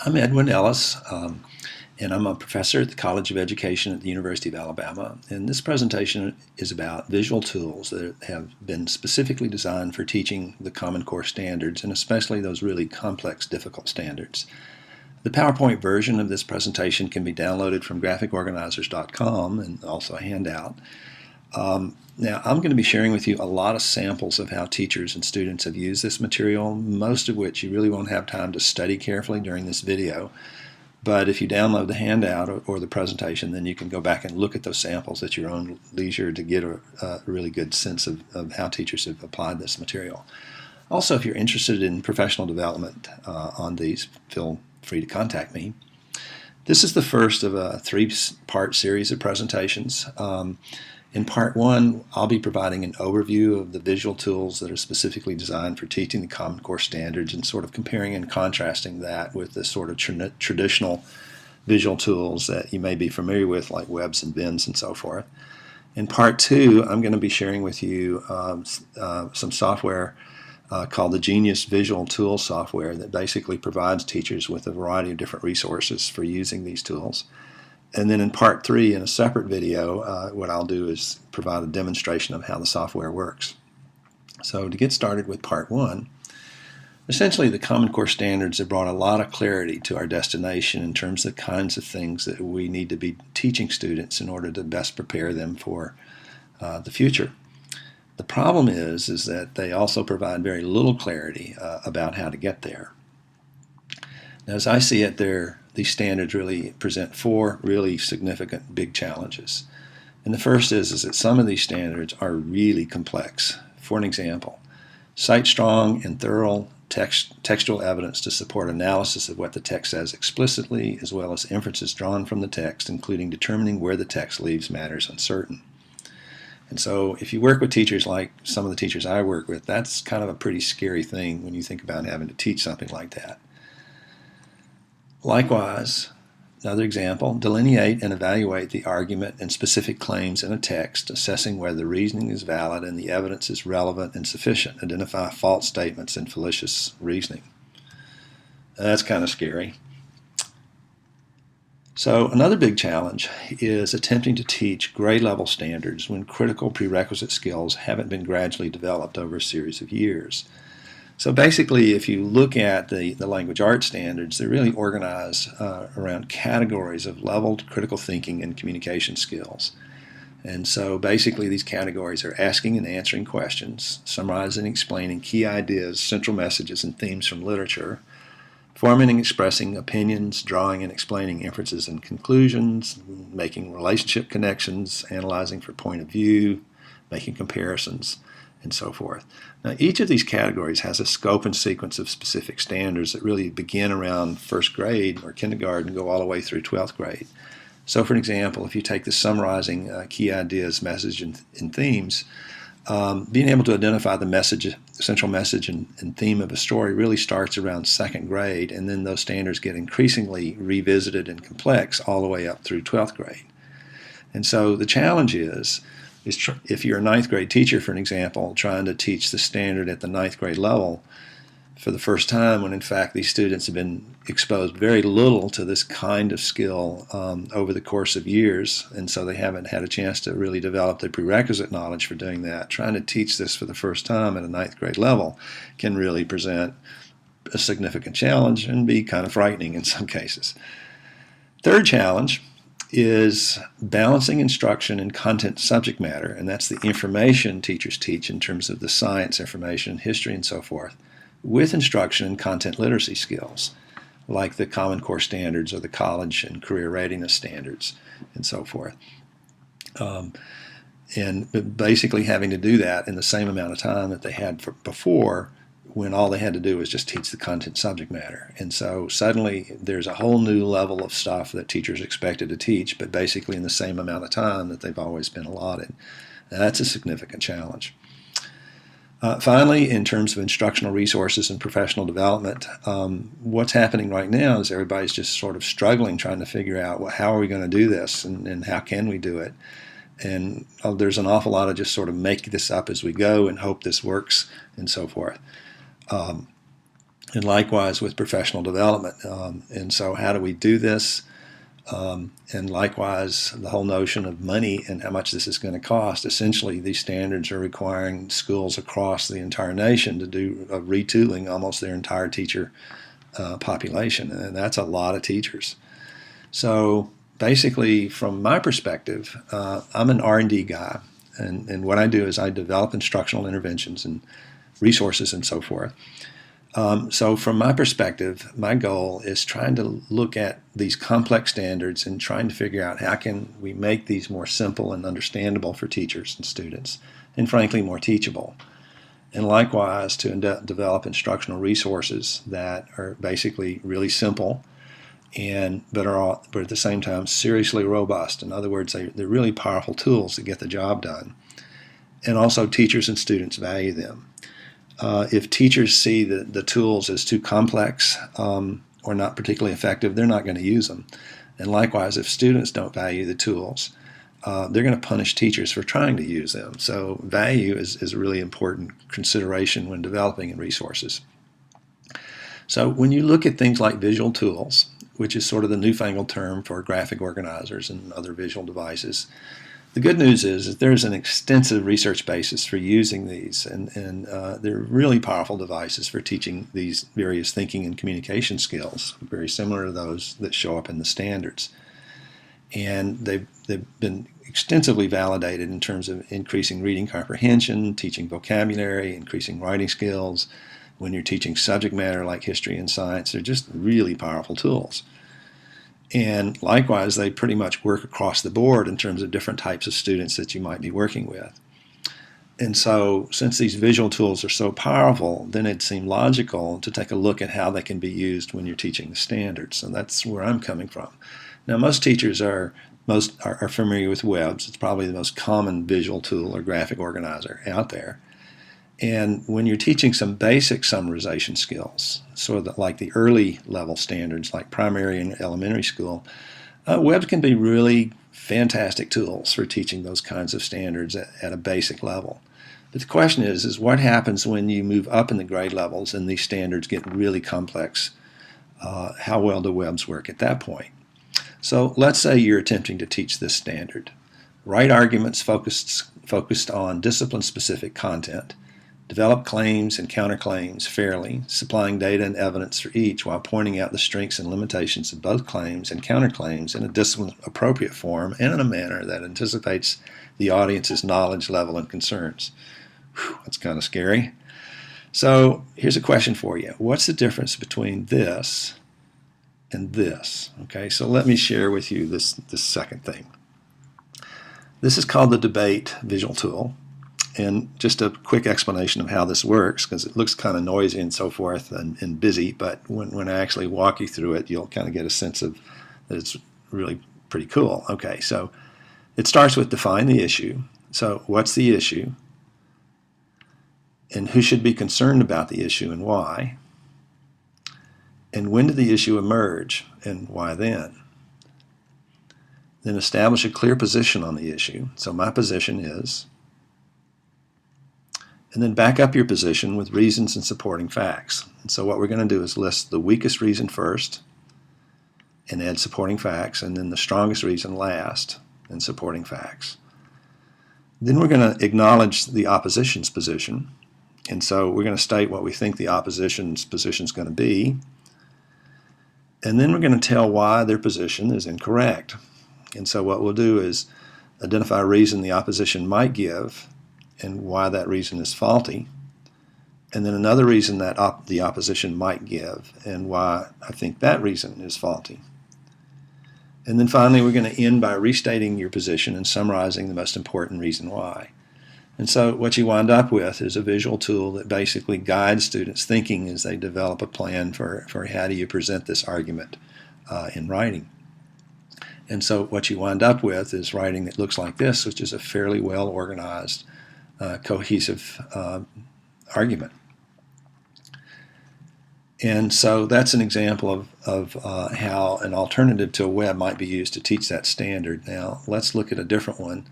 I'm Edwin Ellis, and I'm a professor at the College of Education at the University of Alabama. And this presentation is about visual tools that have been specifically designed for teaching the Common Core standards, and especially those really complex, difficult standards. The PowerPoint version of this presentation can be downloaded from graphicorganizers.com and also a handout. Now, I'm going to be sharing with you a lot of samples of how teachers and students have used this material, most of which you really won't have time to study carefully during this video. But if you download the handout or the presentation, then you can go back and look at those samples at your own leisure to get a really good sense of how teachers have applied this material. Also, if you're interested in professional development on these, feel free to contact me. This is the first of a three-part series of presentations. In part one, I'll be providing an overview of the visual tools that are specifically designed for teaching the Common Core standards and sort of comparing and contrasting that with the sort of traditional visual tools that you may be familiar with, like webs and bins and so forth. In part two, I'm going to be sharing with you some software called the Genius Visual Tool software that basically provides teachers with a variety of different resources for using these tools. And then in part three, in a separate video, what I'll do is provide a demonstration of how the software works. So to get started with part one, essentially the Common Core standards have brought a lot of clarity to our destination in terms of the kinds of things that we need to be teaching students in order to best prepare them for the future. The problem is that they also provide very little clarity about how to get there. Now, as I see it, these standards really present four really significant big challenges. And the first is that some of these standards are really complex. For an example, cite strong and thorough textual evidence to support analysis of what the text says explicitly, as well as inferences drawn from the text, including determining where the text leaves matters uncertain. And so if you work with teachers like some of the teachers I work with, that's kind of a pretty scary thing when you think about having to teach something like that. Likewise, another example, delineate and evaluate the argument and specific claims in a text, assessing whether the reasoning is valid and the evidence is relevant and sufficient. Identify false statements and fallacious reasoning. That's kind of scary. So another big challenge is attempting to teach grade level standards when critical prerequisite skills haven't been gradually developed over a series of years. So basically, if you look at the language arts standards, they're really organized around categories of leveled critical thinking and communication skills. And so basically these categories are asking and answering questions, summarizing and explaining key ideas, central messages, and themes from literature, forming and expressing opinions, drawing and explaining inferences and conclusions, making relationship connections, analyzing for point of view, making comparisons, and so forth. Now, each of these categories has a scope and sequence of specific standards that really begin around first grade or kindergarten and go all the way through 12th grade. So for an example, if you take the summarizing key ideas, message, and themes, being able to identify the central message and theme of a story really starts around second grade, and then those standards get increasingly revisited and complex all the way up through 12th grade. And so the challenge is if you're a ninth grade teacher, for an example, trying to teach the standard at the ninth grade level for the first time, when in fact these students have been exposed very little to this kind of skill over the course of years, and so they haven't had a chance to really develop the prerequisite knowledge for doing that. Trying to teach this for the first time at a ninth grade level can really present a significant challenge and be kind of frightening in some cases. Third challenge is balancing instruction and content subject matter, and that's the information teachers teach in terms of the science, information, history, and so forth, with instruction and content literacy skills, like the Common Core standards or the college and career readiness standards, and so forth. And basically having to do that in the same amount of time that they had before, when all they had to do was just teach the content subject matter. And so suddenly there's a whole new level of stuff that teachers are expected to teach, but basically in the same amount of time that they've always been allotted. Now, that's a significant challenge. Finally, in terms of instructional resources and professional development, what's happening right now is everybody's just sort of struggling, trying to figure out, well, how are we going to do this and how can we do it? And there's an awful lot of just sort of make this up as we go and hope this works and so forth. And likewise with professional development. And so how do we do this? And likewise, the whole notion of money and how much this is going to cost. Essentially, these standards are requiring schools across the entire nation to do a retooling almost their entire teacher population, and that's a lot of teachers. So basically, from my perspective, I'm an R&D guy, and what I do is I develop instructional interventions and resources and so forth. So from my perspective, my goal is trying to look at these complex standards and trying to figure out how can we make these more simple and understandable for teachers and students, and frankly more teachable. And likewise to develop instructional resources that are basically really simple but at the same time seriously robust. In other words, they're really powerful tools to get the job done. And also teachers and students value them. If teachers see the tools as too complex or not particularly effective, they're not going to use them. And likewise, if students don't value the tools, they're going to punish teachers for trying to use them. So value is a really important consideration when developing resources. So when you look at things like visual tools, which is sort of the newfangled term for graphic organizers and other visual devices, the good news is that there's an extensive research basis for using these, and they're really powerful devices for teaching these various thinking and communication skills, very similar to those that show up in the standards. And they've been extensively validated in terms of increasing reading comprehension, teaching vocabulary, increasing writing skills. When you're teaching subject matter like history and science, they're just really powerful tools. And likewise, they pretty much work across the board in terms of different types of students that you might be working with. And so since these visual tools are so powerful, then it seemed logical to take a look at how they can be used when you're teaching the standards. And that's where I'm coming from. Now, most teachers are familiar with WEBs. It's probably the most common visual tool or graphic organizer out there. And when you're teaching some basic summarization skills, sort of like the early level standards like primary and elementary school, WEBs can be really fantastic tools for teaching those kinds of standards at a basic level. But the question is what happens when you move up in the grade levels and these standards get really complex? How well do WEBs work at that point? So let's say you're attempting to teach this standard. Write arguments focused on discipline-specific content. Develop claims and counterclaims fairly, supplying data and evidence for each while pointing out the strengths and limitations of both claims and counterclaims in a discipline-appropriate form and in a manner that anticipates the audience's knowledge level and concerns. Whew, that's kind of scary. So here's a question for you. What's the difference between this and this? Okay, so let me share with you this second thing. This is called the debate visual tool. And just a quick explanation of how this works, because it looks kind of noisy and so forth and busy, but when I actually walk you through it, you'll kind of get a sense of that it's really pretty cool. Okay, so it starts with define the issue. So what's the issue? And who should be concerned about the issue and why? And when did the issue emerge and why then? Then establish a clear position on the issue. So my position is... And then back up your position with reasons and supporting facts. And so what we're going to do is list the weakest reason first and add supporting facts, and then the strongest reason last and supporting facts. Then we're going to acknowledge the opposition's position. And so we're going to state what we think the opposition's position is going to be. And then we're going to tell why their position is incorrect. And so what we'll do is identify a reason the opposition might give and why that reason is faulty, and then another reason that the opposition might give and why I think that reason is faulty. And then finally we're going to end by restating your position and summarizing the most important reason why. And so what you wind up with is a visual tool that basically guides students' thinking as they develop a plan for how do you present this argument in writing. And so what you wind up with is writing that looks like this, which is a fairly well organized cohesive argument. And so that's an example of how an alternative to a web might be used to teach that standard. Now let's look at a different one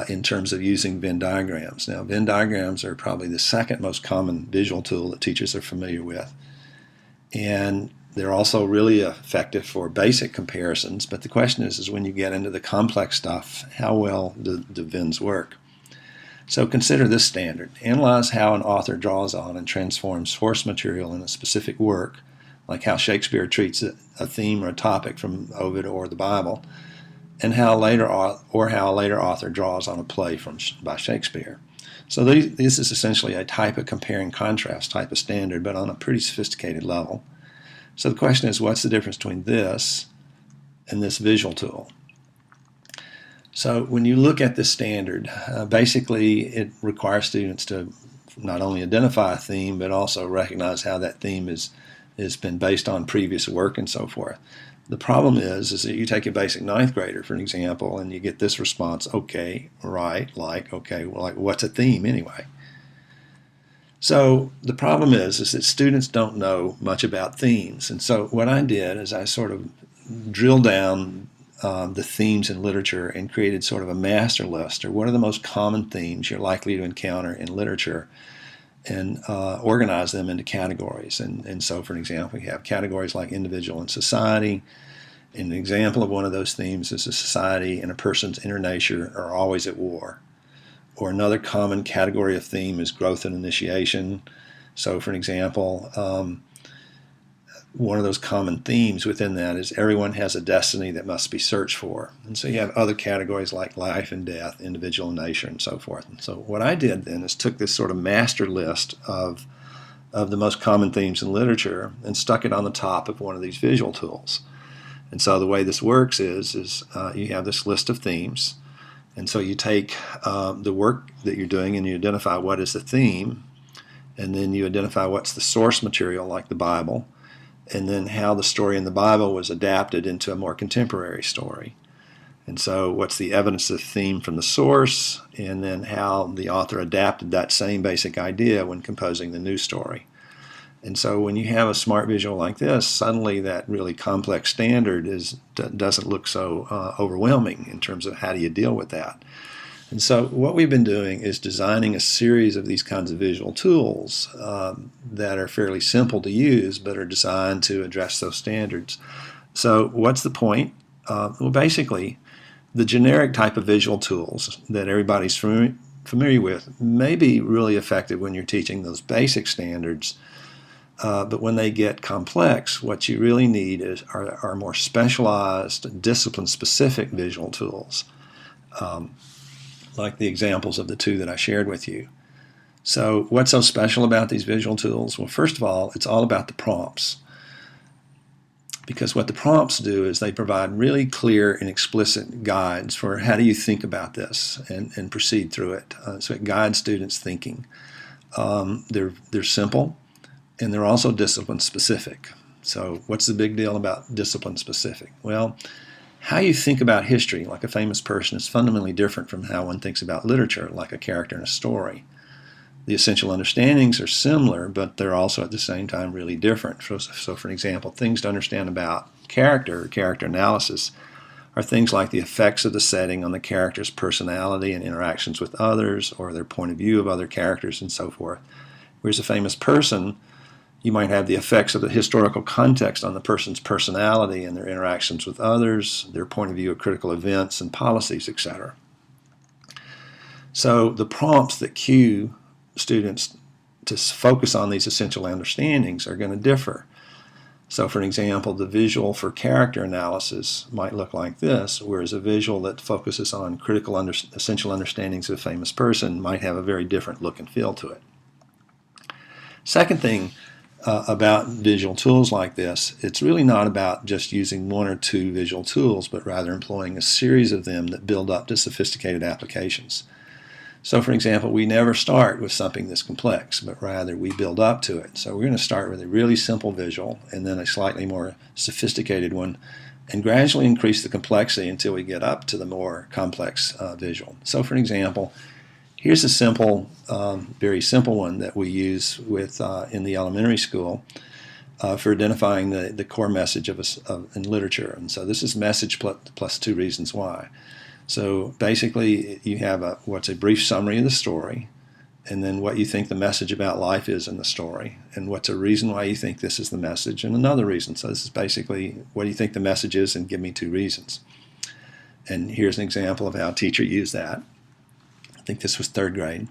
in terms of using Venn diagrams. Now Venn diagrams are probably the second most common visual tool that teachers are familiar with. And they're also really effective for basic comparisons, but the question is when you get into the complex stuff, how well do VINs work? So consider this standard. Analyze how an author draws on and transforms source material in a specific work, like how Shakespeare treats a theme or a topic from Ovid or the Bible, and how a later author draws on a play by Shakespeare. So this is essentially a type of compare and contrast type of standard, but on a pretty sophisticated level. So the question is, what's the difference between this and this visual tool? So when you look at this standard, basically it requires students to not only identify a theme, but also recognize how that theme has been based on previous work and so forth. The problem is that you take a basic ninth grader, for an example, and you get this response, okay, right, like, okay, well, like, what's a theme anyway? So the problem is that students don't know much about themes. And so what I did is I sort of drilled down the themes in literature and created sort of a master list, or what are the most common themes you're likely to encounter in literature, and organize them into categories. And so, for an example, you have categories like individual and society. And an example of one of those themes is a society and a person's inner nature are always at war. Or another common category of theme is growth and initiation. So, for an example, one of those common themes within that is everyone has a destiny that must be searched for. And so you have other categories like life and death, individual and nature, and so forth. And so what I did then is took this sort of master list of the most common themes in literature and stuck it on the top of one of these visual tools. And so the way this works is you have this list of themes. And so you take the work that you're doing and you identify what is the theme, and then you identify what's the source material, like the Bible, and then how the story in the Bible was adapted into a more contemporary story. And so what's the evidence of the theme from the source, and then how the author adapted that same basic idea when composing the new story. And so when you have a smart visual like this, suddenly that really complex standard doesn't look so overwhelming in terms of how do you deal with that. And so what we've been doing is designing a series of these kinds of visual tools that are fairly simple to use, but are designed to address those standards. So what's the point? Well, basically, the generic type of visual tools that everybody's familiar with may be really effective when you're teaching those basic standards, but when they get complex, what you really need are more specialized, discipline-specific visual tools. Like the examples of the two that I shared with you. So what's so special about these visual tools? Well, first of all, it's all about the prompts. Because what the prompts do is they provide really clear and explicit guides for how do you think about this and proceed through it. So it guides students' thinking. They're simple, and they're also discipline specific. So what's the big deal about discipline specific? Well, how you think about history, like a famous person, is fundamentally different from how one thinks about literature, like a character in a story. The essential understandings are similar, but they're also at the same time really different. So for example, things to understand about character analysis are things like the effects of the setting on the character's personality and interactions with others, or their point of view of other characters and so forth. Whereas a famous person, you might have the effects of the historical context on the person's personality and their interactions with others, their point of view of critical events and policies, etc. So the prompts that cue students to focus on these essential understandings are going to differ. So for an example, the visual for character analysis might look like this, whereas a visual that focuses on essential understandings of a famous person might have a very different look and feel to it. Second thing about visual tools like this, it's really not about just using one or two visual tools, but rather employing a series of them that build up to sophisticated applications. So for example, we never start with something this complex, but rather we build up to it. So we're going to start with a really simple visual and then a slightly more sophisticated one, and gradually increase the complexity until we get up to the more complex visual. So for an example, here's a simple, very simple one that we use in the elementary school for identifying the core message in literature. And so this is message plus 2 reasons why. So basically you have what's a brief summary of the story, and then what you think the message about life is in the story, and what's a reason why you think this is the message, and another reason. So this is basically, what do you think the message is, and give me 2 reasons. And here's an example of how a teacher used that. I think this was 3rd grade.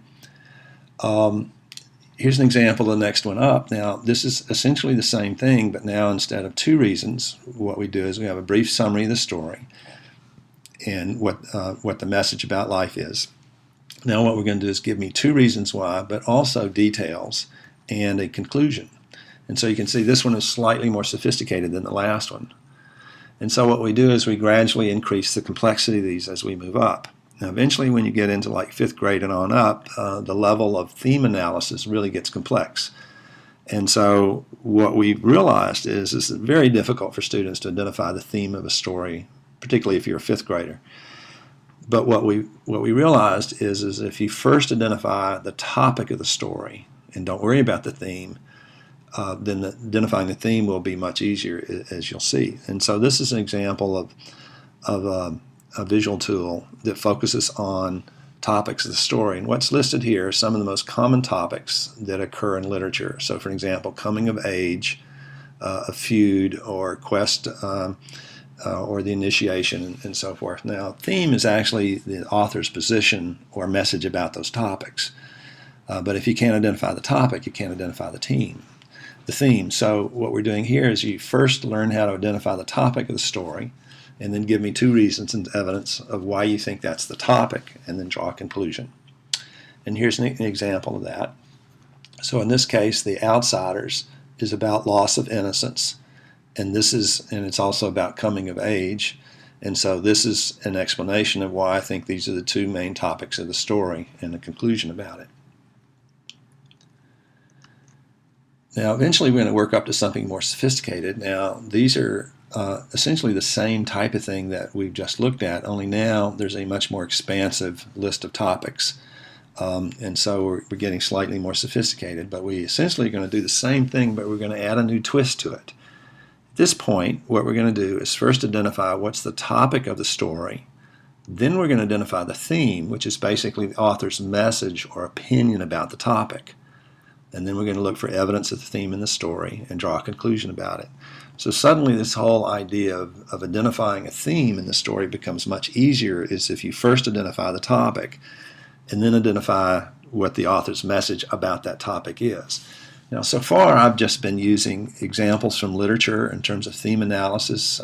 Here's an example of the next one up. Now, this is essentially the same thing, but now instead of 2 reasons, what we do is we have a brief summary of the story and what the message about life is. Now what we're going to do is give me 2 reasons why, but also details and a conclusion. And so you can see this one is slightly more sophisticated than the last one. And so what we do is we gradually increase the complexity of these as we move up. Now eventually, when you get into like 5th grade and on up, the level of theme analysis really gets complex. And so what we've realized is it's very difficult for students to identify the theme of a story, particularly if you're a 5th grader. But what we realized is if you first identify the topic of the story and don't worry about the theme, then identifying the theme will be much easier, as you'll see. And so this is an example of a visual tool that focuses on topics of the story. And what's listed here are some of the most common topics that occur in literature. So for example, coming of age, a feud, or quest, or the initiation, and so forth. Now, theme is actually the author's position or message about those topics. But if you can't identify the topic, you can't identify the theme. So what we're doing here is you first learn how to identify the topic of the story, and then give me 2 reasons and evidence of why you think that's the topic, and then draw a conclusion. And here's an example of that. So in this case, The Outsiders is about loss of innocence, and it's also about coming of age. And so this is an explanation of why I think these are the 2 main topics of the story, and a conclusion about it. Now eventually we're going to work up to something more sophisticated. Now these are essentially the same type of thing that we've just looked at, only now there's a much more expansive list of topics. And so we're getting slightly more sophisticated, but we essentially are going to do the same thing, but we're going to add a new twist to it. At this point, what we're going to do is first identify what's the topic of the story. Then we're going to identify the theme, which is basically the author's message or opinion about the topic. And then we're going to look for evidence of the theme in the story and draw a conclusion about it. So suddenly this whole idea of identifying a theme in the story becomes much easier is if you first identify the topic and then identify what the author's message about that topic is. Now, so far I've just been using examples from literature in terms of theme analysis.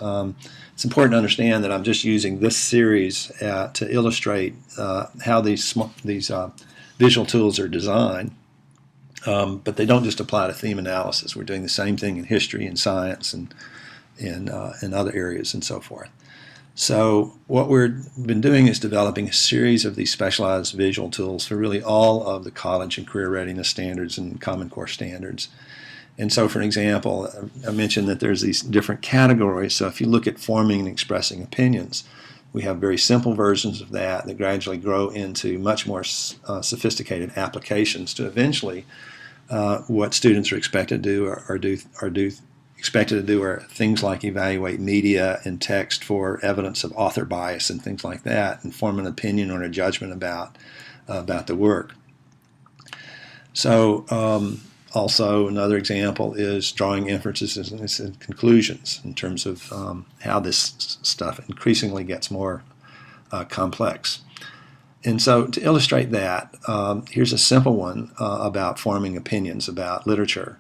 It's important to understand that I'm just using this series to illustrate how these visual tools are designed. But they don't just apply to theme analysis. We're doing the same thing in history and science and in other areas and so forth. So what we've been doing is developing a series of these specialized visual tools for really all of the college and career readiness standards and Common Core standards. And so for an example, I mentioned that there's these different categories. So if you look at forming and expressing opinions, we have very simple versions of that gradually grow into much more sophisticated applications to eventually what students are expected to do are things like evaluate media and text for evidence of author bias and things like that, and form an opinion or a judgment about the work. So also another example is drawing inferences and conclusions in terms of how this stuff increasingly gets more complex. And so to illustrate that, here's a simple one about forming opinions about literature.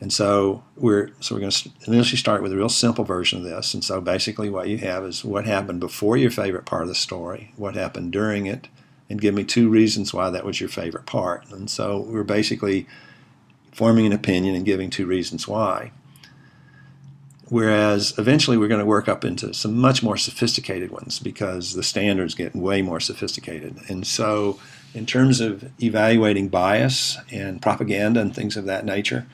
And so we're going to initially start with a real simple version of this. And so basically what you have is what happened before your favorite part of the story, what happened during it, and give me 2 reasons why that was your favorite part. And so we're basically forming an opinion and giving 2 reasons why. Whereas eventually we're going to work up into some much more sophisticated ones because the standards get way more sophisticated. And so in terms of evaluating bias and propaganda and things of that nature,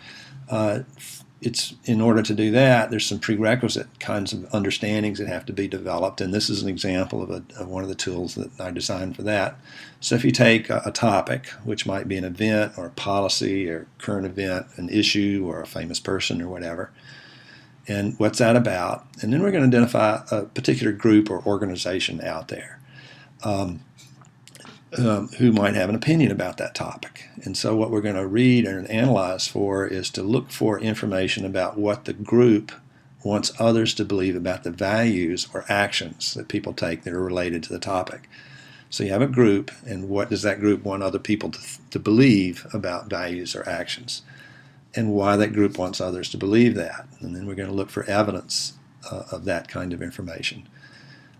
it's in order to do that, there's some prerequisite kinds of understandings that have to be developed, and this is an example of one of the tools that I designed for that. So if you take a topic, which might be an event or a policy or current event, an issue or a famous person or whatever, and what's that about, and then we're going to identify a particular group or organization out there. who might have an opinion about that topic. And so what we're going to read and analyze for is to look for information about what the group wants others to believe about the values or actions that people take that are related to the topic. So you have a group, and what does that group want other people to believe about values or actions, and why that group wants others to believe that. And then we're going to look for evidence of that kind of information.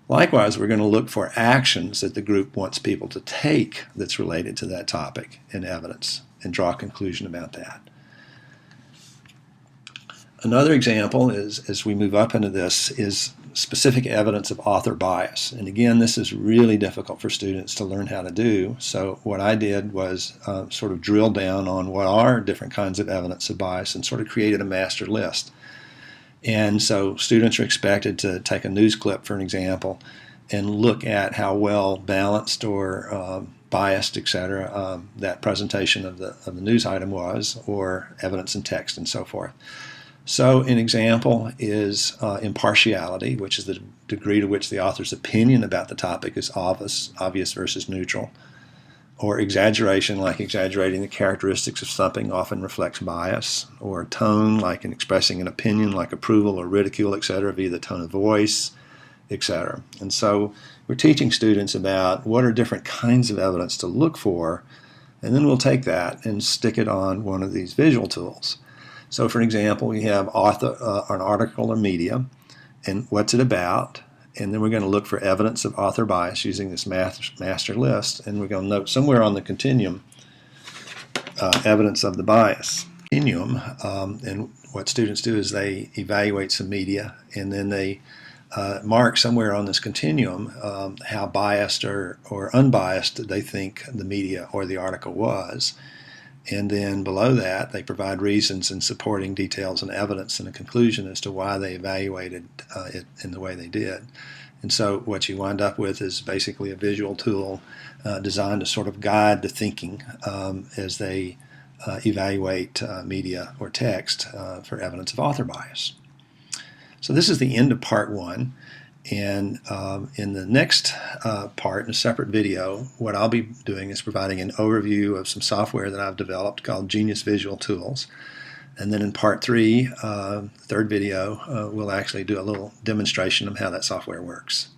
Likewise, we're going to look for actions that the group wants people to take that's related to that topic and evidence, and draw a conclusion about that. Another example is, as we move up into this, is specific evidence of author bias. And again, this is really difficult for students to learn how to do. So what I did was sort of drill down on what are different kinds of evidence of bias and sort of created a master list. And so students are expected to take a news clip, for an example, and look at how well balanced or biased, etc., that presentation of the news item was, or evidence in text and so forth. So an example is impartiality, which is the degree to which the author's opinion about the topic is obvious versus neutral. Or exaggeration, like exaggerating the characteristics of something, often reflects bias. Or tone, like in expressing an opinion, like approval or ridicule, etc., via the tone of voice, etc. And so we're teaching students about what are different kinds of evidence to look for, and then we'll take that and stick it on one of these visual tools. So for example, we have an article or media, and what's it about? And then we're going to look for evidence of author bias using this master list, and we're going to note somewhere on the continuum evidence of the bias. Continuum, and what students do is they evaluate some media, and then they mark somewhere on this continuum how biased or unbiased they think the media or the article was. And then below that, they provide reasons and supporting details and evidence and a conclusion as to why they evaluated it in the way they did. And so what you wind up with is basically a visual tool designed to sort of guide the thinking as they evaluate media or text for evidence of author bias. So this is the end of part one. And in the next part, in a separate video, what I'll be doing is providing an overview of some software that I've developed called Genius Visual Tools. And then in part three, third video, we'll actually do a little demonstration of how that software works.